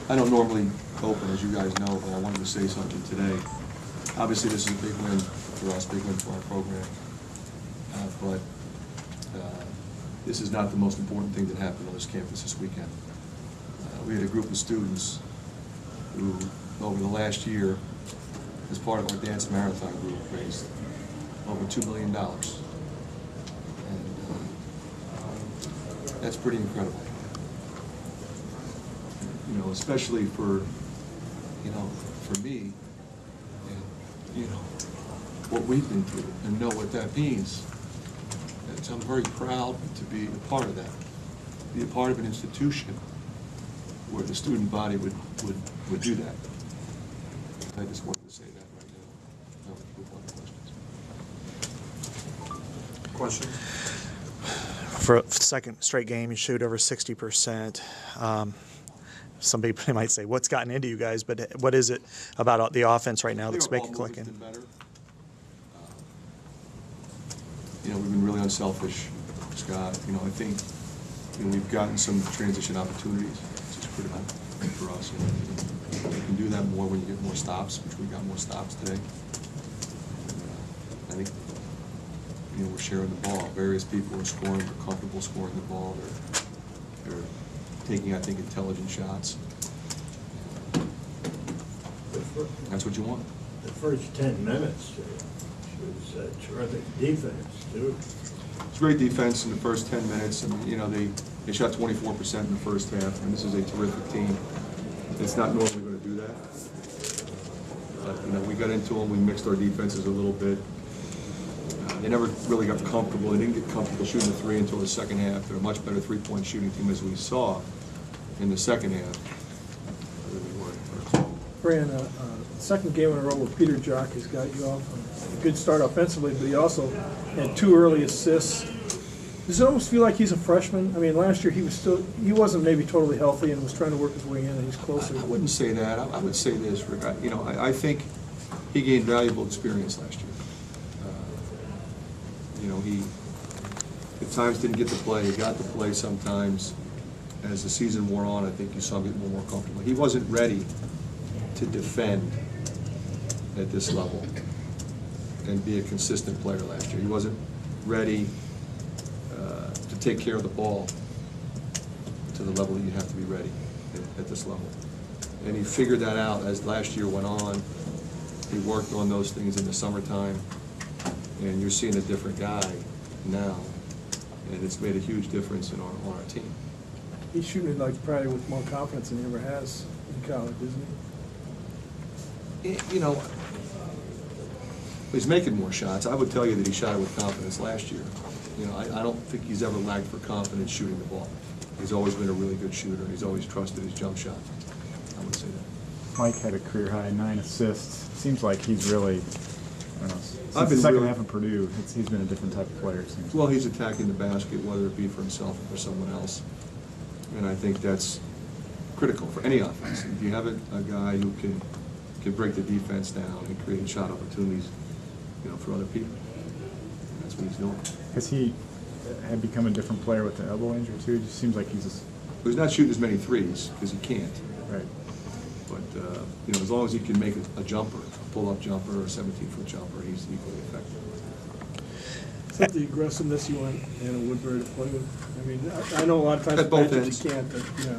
I don't normally open, as you guys know, but I wanted to say something today. Obviously, this is a big win for us, big win for our program. But this is not the most important thing that happened on this campus this weekend. We had a group of students who, over the last year, as part of our dance marathon group, raised over $2 million. And that's pretty incredible. You know, especially for, you know, for me, and, you know, what we've been through and know what that means. And so I'm very proud to be a part of that, be a part of an institution where the student body would do that. I just wanted to say that right now. No, Questions? For a second straight game, you shoot over 60%. Some people might say, what's gotten into you guys? But what is it about the offense right now that's making it click in? You know, we've been really unselfish, Scott. You know, I think we've gotten some transition opportunities, which is critical for us. You know, you can do that more when you get more stops, which we got more stops today. I think, you know, we're sharing the ball. Various people are scoring. They're comfortable scoring the ball. They're taking, I think, intelligent shots. That's what you want. The first 10 minutes was terrific defense, too. It's great defense in the first 10 minutes. I mean, you know, they shot 24% in the first half, and this is a terrific team. It's not normally going to do that. But, you know, we got into them. We mixed our defenses a little bit. They never really got comfortable. They didn't get comfortable shooting the three until the second half. They're a much better three-point shooting team, as we saw in the second half. Fran, second game in a row where Peter Jock has got you off a good start offensively, but he also had 2 early assists. Does it almost feel like he's a freshman? I mean, last year he wasn't maybe totally healthy and was trying to work his way in, and he's closer. I wouldn't say that. I would say this, Rick. I think he gained valuable experience last year. You know, he at times didn't get to play. He got to play sometimes. As the season wore on, I think you saw him get more comfortable. He wasn't ready to defend at this level and be a consistent player last year. He wasn't ready to take care of the ball to the level that you have to be ready at this level. And he figured that out as last year went on. He worked on those things in the summertime, and you're seeing a different guy now, and it's made a huge difference on our team. He's shooting like probably with more confidence than he ever has in college, isn't he? You know, he's making more shots. I would tell you that he shot it with confidence last year. You know, I don't think he's ever lagged for confidence shooting the ball. He's always been a really good shooter. He's always trusted his jump shot. I would say that. Mike had a career high 9 assists. Seems like he's really, I don't know, since the second half of Purdue, he's been a different type of player, it seems. Well, he's attacking the basket, whether it be for himself or for someone else. And I think that's critical for any offense. If you have a guy who can break the defense down and create shot opportunities, you know, for other people, that's what he's doing. Has he had become a different player with the elbow injury too? It just seems like he's He's not shooting as many threes because he can't. right. But you know, as long as he can make a jumper, a pull-up jumper or a 17-foot jumper, he's equally effective. Is that the aggressiveness you want Anna Woodbury to play with? I mean, I know a lot of times At both benches ends. you can't, but yeah.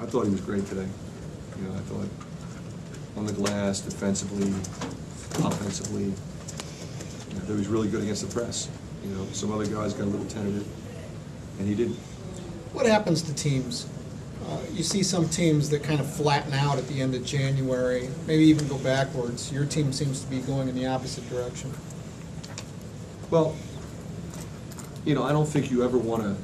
I thought he was great today. You know, I thought on the glass, defensively, offensively, you know, he was really good against the press. You know, some other guys got a little tentative, and he didn't. What happens to teams? You see some teams that kind of flatten out at the end of January, maybe even go backwards. Your team seems to be going in the opposite direction. Well, you know, I don't think you ever want to,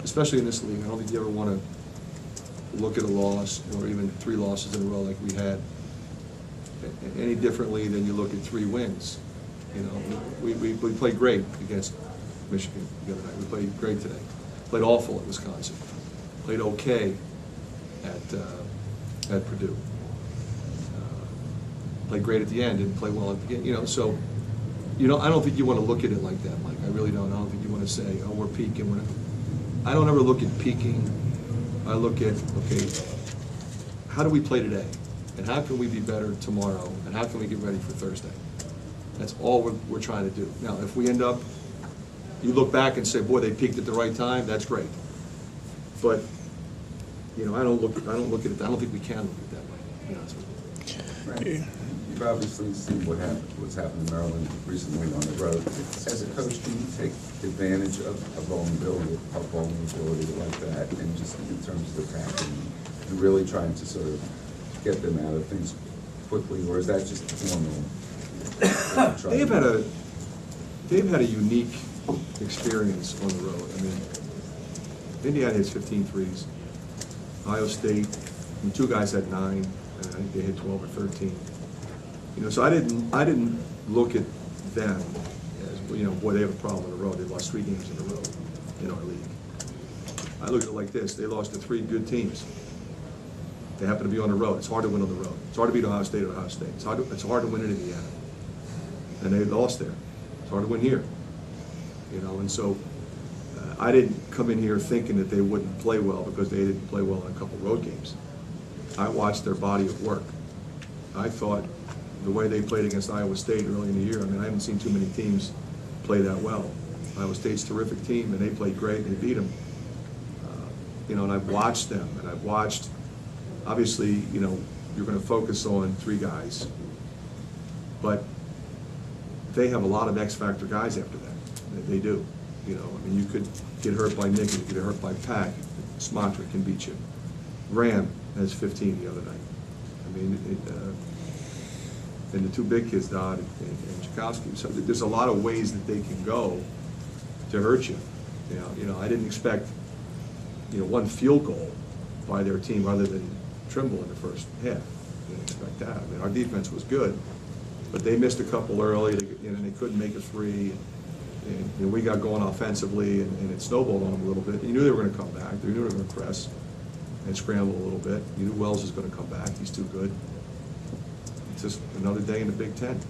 especially in this league, I don't think you ever want to look at a loss or even 3 losses in a row like we had any differently than you look at 3 wins. You know, we played great against Michigan the other night. We played great today. Played awful at Wisconsin. Played okay at Purdue. Played great at the end. Didn't play well at the beginning. You know, so you know, I don't think you want to look at it like that, Mike. I really don't. I don't think you want to say, "Oh, we're peaking." I don't ever look at peaking I look at, okay, how do we play today? And how can we be better tomorrow? And how can we get ready for Thursday? That's all we're trying to do. Now, if we end up, you look back and say, boy, they peaked at the right time, that's great. But, I don't look at it, I don't think we can look at it that way, to be honest with you. You've obviously seen what's happened in Maryland recently on the road. As a coach, do you take advantage of vulnerability like that, and just in terms of the packing, and really trying to sort of get them out of things quickly, or is that just normal? They've had a unique experience on the road. I mean, Indiana hits 15 threes. Ohio State, and 2 guys had 9, and I think they hit 12 or 13. So I didn't look at them as, boy, they have a problem on the road. They lost 3 games in a row in our league. I look at it like this: they lost to 3 good teams. They happen to be on the road. It's hard to win on the road. It's hard to beat Ohio State at Ohio State. It's hard to win in Indiana. And they lost there. It's hard to win here. And so I didn't come in here thinking that they wouldn't play well because they didn't play well in a couple road games. I watched their body of work. I thought the way they played against Iowa State early in the year, I haven't seen too many teams play that well. Iowa State's a terrific team, and they played great, and they beat them. And I've watched them, and I've watched, obviously, you're going to focus on 3 guys, but they have a lot of X-factor guys after that. They do. You could get hurt by Nick, you could get hurt by Pack. Smotrick can beat you. Graham has 15 the other night. And the 2 big kids, Dodd and Tchaikovsky. So there's a lot of ways that they can go to hurt you. I didn't expect, 1 field goal by their team other than Trimble in the first half. I didn't expect that. Our defense was good, but they missed a couple early, and they couldn't make a 3. And we got going offensively, and it snowballed on them a little bit. You knew they were going to come back. You knew they were going to press and scramble a little bit. You knew Wells was going to come back. He's too good. It's just another day in the Big Ten.